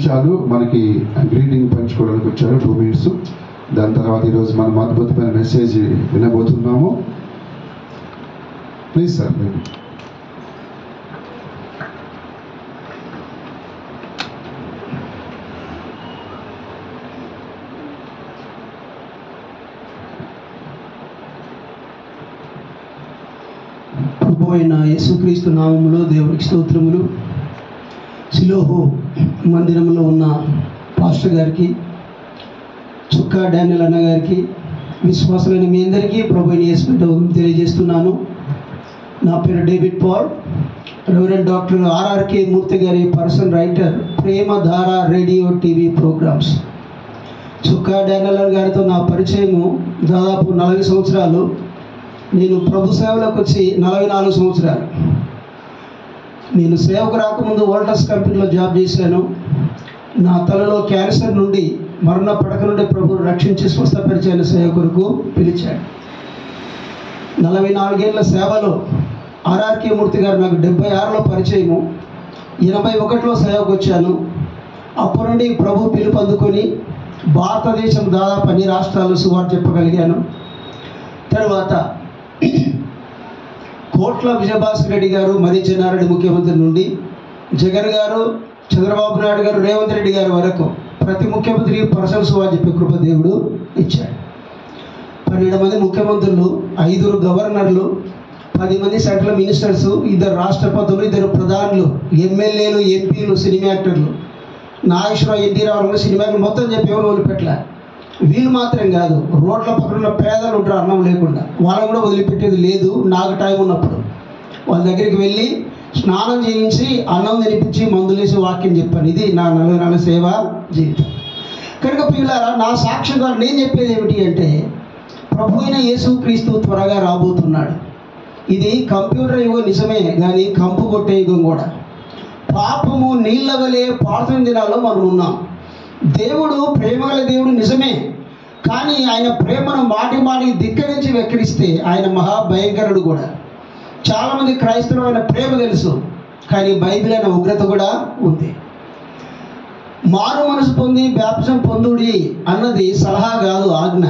చాలు మనకి గ్రీటింగ్ పంచుకోవడానికి వచ్చారు 2 minutes. దాని తర్వాత ఈరోజు మనం అద్భుతమైన మెసేజ్ వినబోతున్నాము. Please sir. ప్రభు అయిన యేసుక్రీస్తు నామములో దేవునికి స్తోత్రములు. సిలోహు మందిరంలో ఉన్న పాస్టర్ గారికి, చుక్కా డానియల్ అన్న గారికి, విశ్వాసులైన మీ అందరికీ ప్రభు అయిన యేసు తెలియజేస్తున్నాను. నా పేరు David Paul. Reverend doctor RRK Murthy గారి person writer, Premadhara radio TV programmes. Chukka Daniel అన్న గారితో నా పరిచయము దాదాపు 40 సంవత్సరాలు. నేను ప్రభు సేవలోకి వచ్చి 44 సంవత్సరాలు. నేను సేవకు రాకముందు వోల్టాస్ కంపెనీలో జాబ్ చేశాను. నా తలలో క్యాన్సర్ నుండి మరణ పడక నుండి ప్రభు రక్షించి స్వస్థపరిచిన సేవ కొరకు పిలిచాడు. 44 ఏళ్ల సేవలో ఆర్ఆర్కే మూర్తి గారు నాకు 76లో పరిచయము, 81లో సేవకు వచ్చాను. అప్పటి నుండి ప్రభు పిలుపు అందుకొని భారతదేశం దాదాపు అన్ని రాష్ట్రాల్లో సువార్త చెప్పగలిగాను. తర్వాత కోట్ల విజయభాస్కర్ రెడ్డి గారు, మరి చెన్నారెడ్డి ముఖ్యమంత్రి నుండి జగన్ గారు, చంద్రబాబు నాయుడు గారు, రేవంత్ రెడ్డి గారు వరకు ప్రతి ముఖ్యమంత్రి పర్సనల్ సువార్త చెప్పే కృప దేవుడు ఇచ్చాడు. 12 మంది ముఖ్యమంత్రులు, 5 గవర్నర్లు, 10 మంది సెంట్రల్ మినిస్టర్స్, 2 రాష్ట్రపతులు, 2 ప్రధానులు, ఎమ్మెల్యేలు, ఎంపీలు, సినిమా యాక్టర్లు, నాగేశ్వరరావు, ఎన్టీ రామారావు సినిమాలు మొత్తం చెప్పి ఎవరు వదిలిపెట్టలే. వీళ్ళు మాత్రం కాదు, రోడ్ల పక్కన ఉన్న పేదలు ఉంటారు అన్నం లేకుండా, వాళ్ళని కూడా వదిలిపెట్టేది లేదు. నాకు టైం ఉన్నప్పుడు వాళ్ళ దగ్గరికి వెళ్ళి స్నానం చేయించి అన్నం తినిపించి మందులేసి వాక్యం చెప్పాను. ఇది నా 44 సేవా జీవితం. కనుక పిల్లారా, నా సాక్ష్యం ద్వారా నేను చెప్పేది ఏమిటి అంటే, ప్రభు అయిన యేసుక్రీస్తు త్వరగా రాబోతున్నాడు. ఇది కంప్యూటర్ యుగం నిజమే, కానీ కంపు కొట్టే యుగం కూడా. పాపము నీళ్ళ వలె పాడుతున్న దినాల్లో మనం ఉన్నాం. దేవుడు ప్రేమగల దేవుడు నిజమే, కానీ ఆయన ప్రేమను మాటికి ధిక్కరించి వెక్కిరిస్తే ఆయన మహాభయంకరుడు కూడా. చాలామంది క్రైస్తవులు ఆయన ప్రేమ తెలుసు, కానీ బైబిల్ అయిన ఉగ్రత కూడా ఉంది. మారు మనసు పొంది బ్యాప్టిజం పొందుడి అన్నది సలహా కాదు, ఆజ్ఞ.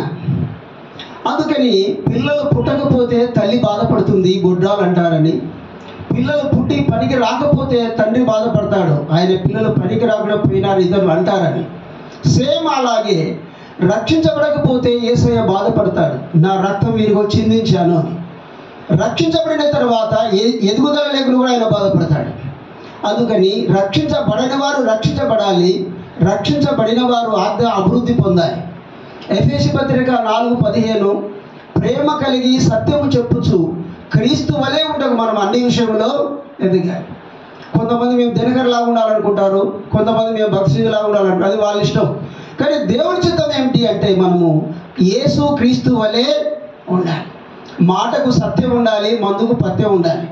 అందుకని పిల్లలు పుట్టకపోతే తల్లి బాధపడుతుంది, గొడ్రాలు అంటారని. పిల్లలు పుట్టి పనికి రాకపోతే తండ్రి బాధపడతాడు, ఆయన పిల్లలు పనికి రాకుండా పోయినారు ఇద్దరు అంటారని. సేమ్ అలాగే రక్షించబడకపోతే యేసయ్య బాధపడతాడు, నా రక్తం వీరికి చిందించాను అని. రక్షించబడిన తర్వాత ఎదుగుదల లేకుండా కూడా ఆయన బాధపడతాడు. అందుకని రక్షించబడిన వారు రక్షించబడాలి, రక్షించబడిన వారు అభివృద్ధి పొందాలి. ఎఫెసీ పత్రిక 4:15 ప్రేమ కలిగి సత్యము చెప్పుచు క్రీస్తు వలె ఉండకు మనం అన్ని విషయంలో ఎదగాలి. కొంతమంది మేము దినకరలాగా ఉండాలనుకుంటారు, కొంతమంది మేము భక్తిలాగా ఉండాలనుకుంటారు, అది వాళ్ళ ఇష్టం. కానీ దేవుని చిత్తం ఏమిటి అంటే, మనము యేసు క్రీస్తు వలె ఉండాలి. మాటకు సత్యం ఉండాలి, మందుకు పత్యం ఉండాలి,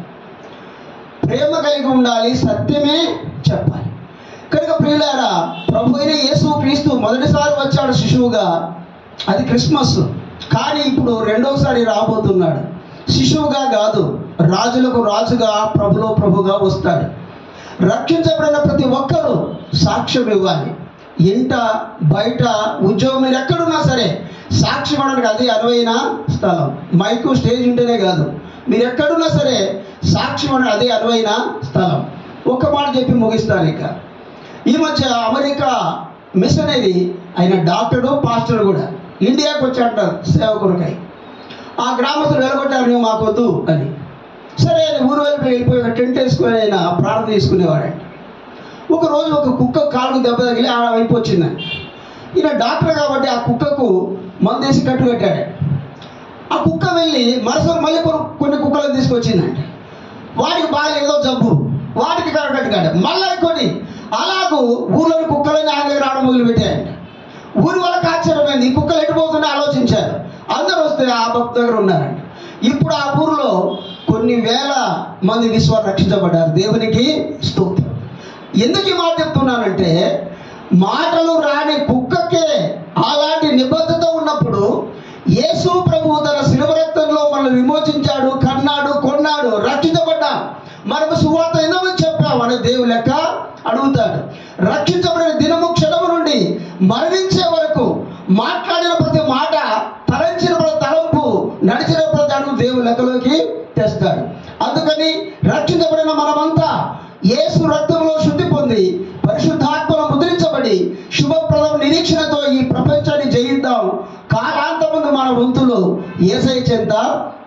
ప్రేమ కలిగి ఉండాలి, సత్యమే చెప్పాలి. కనుక ప్రియులారా, ప్రభు అయిన యేసు క్రీస్తు మొదటిసారి వచ్చాడు శిశువుగా, అది క్రిస్మస్. కానీ ఇప్పుడు రెండోసారి రాబోతున్నాడు. శిశువుగా కాదు, రాజులకు రాజుగా, ప్రభులో ప్రభుగా వస్తాడు. రక్షించబడిన ప్రతి ఒక్కరూ సాక్ష్యం ఇవ్వాలి. ఇంట బయట ఉద్యోగం, మీరు ఎక్కడున్నా సరే సాక్ష్యం అనడానికి అది అనువైన స్థలం. మైకు స్టేజ్ ఉంటేనే కాదు, మీరు ఎక్కడున్నా సరే సాక్ష్యం అనడానికి అదే అనువైన స్థలం. ఒక్క మాట చెప్పి ముగిస్తాను. ఇక ఈ మధ్య అమెరికా మిషనరీ ఆయన డాక్టరు, పాస్టర్ కూడా ఇండియాకు వచ్చాడంటారు సేవ కొరకై. ఆ గ్రామస్తులు వెలగొట్టారు, నువ్వు మాకొద్దు అని. సరే అని ఊరు వెళ్ళిపోయి ఒక టెంట్ వేసుకొని ఆయన ప్రార్థన తీసుకునేవాడండి. ఒకరోజు ఒక కుక్క కాలుకు దెబ్బ తగిలి ఆ వైపు వచ్చిందండి. ఈయన డాక్టర్ కాబట్టి ఆ కుక్కకు మందేసి కట్టు కట్టాడు. ఆ కుక్క వెళ్ళి మళ్ళీ కొన్ని కుక్కలను తీసుకొచ్చిందండి. వాడికి బాగా ఏదో జబ్బు, వాటికి కట్టు కట్టాడు. మళ్ళీ కొన్ని అలాగూ ఊళ్ళోని కుక్కలని ఆయన దగ్గర రావడం మొదలుపెట్టాయండి. ఊరి వాళ్ళకి ఆశ్చర్యమైంది, ఈ కుక్కలు ఎటుపోతుంటే ఆలోచించారు. అందరూ వస్తే ఆ భక్తు దగ్గర ఉన్నారండి. ఇప్పుడు ఆ ఊరిలో కొన్ని వేల మంది విశ్వాసం రక్షించబడ్డారు. దేవునికి స్తోత్రం. ఎందుకు ఈ మాట చెప్తున్నానంటే, మాటలు రాని కుక్కకే అలాంటి నిబద్ధత ఉన్నప్పుడు యేసు ప్రభువు తన శిలువ రక్తంలో మనల్ని విమోచించాడు, కన్నాడు, కొన్నాడు, రక్షించబడ్డాం. మనకు సువార్త ఎందుకు చెప్పాం అని దేవుడు లెక్క అడుగుతాడు. రక్షించబడిన దినం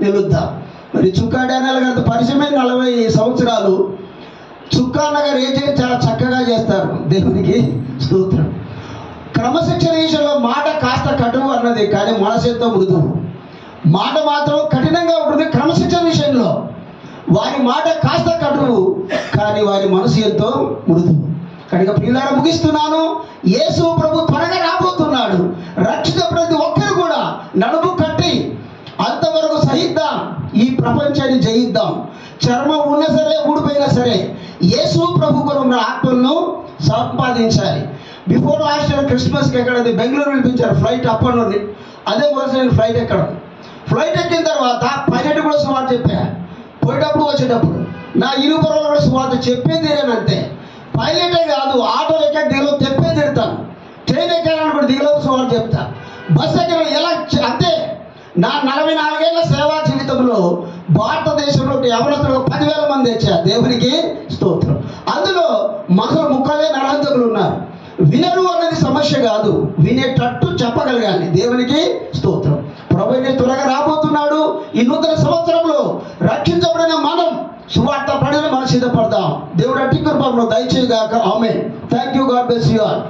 నిలుద్దాం. మరి చుక్కా డానియల్ గారితో పరిచయమైన 40 సంవత్సరాలు. చుక్కా అన్న గారు ఏం చేసి చాలా చక్కగా చేస్తారు. దేవునికి స్తోత్రం. క్రమశిక్షణ విషయంలో మాట కాస్త కటువు అన్నది, కానీ మనసు ఎంతో మృదువు. మాట మాత్రం కఠినంగా ఉంటుంది. క్రమశిక్షణ విషయంలో వారి మాట కాస్త కటువు, కానీ వారి మనసు ఎంతో మృదువు. కనుక ప్రియులారా, ముగిస్తున్నాను. యేసు ప్రభు త్వరగా రాబోతున్నాడు. రక్షిత ప్రతి ఒక్కరు కూడా నడుము కట్టి అంతవరకు సహిద్దాం. ఈ ప్రపంచాన్ని జయిద్దాం. చర్మం ఉన్నా సరే, ఊడిపోయినా సరే, యేసు ప్రభు కొరకు ఆత్మలను సంపాదించాలి. బిఫోర్ లాస్ట్ ఇయర్ క్రిస్మస్కి ఎక్కడది బెంగళూరు పిలిపించారు ఫ్లైట్ అప్ అండ్ డౌన్. అదే కోసం నేను ఫ్లైట్ ఎక్కడం. ఫ్లైట్ ఎక్కిన తర్వాత పైలట్ కూడా సువార్త చెప్పా. పోయేటప్పుడు వచ్చేటప్పుడు నా ఇరుపరంలో కూడా సువార్త చెప్పేది నేనంతే. పైలటే కాదు, ఆటో ఎక్కడ దిగలో తెప్పే తిడతాను. ట్రైన్ ఎక్కాలని కూడా దిగలో సువార్త చెప్తా. బస్ ఎక్కడ ఎలా అంతే. నా 44 ఏళ్ల సేవా జీవితంలో భారతదేశంలో యవనస్తులు 10,000 మంది వచ్చారు. దేవునికి స్తోత్రం. అందులో మనుషులు 30,000 నరహంతకులు ఉన్నారు. వినరు అన్నది సమస్య కాదు, వినేటట్టు చెప్పగలగాలి. దేవునికి స్తోత్రం. ప్రభువే త్వరగా రాబోతున్నాడు. ఈ నూతన సంవత్సరంలో రక్షించబడిన మనం సువార్త పడిన మనం సిద్ధపడదాం. దేవుడు అట్టి కృపను దయచేయగాక. ఆమేన్. Thank you. God bless you all.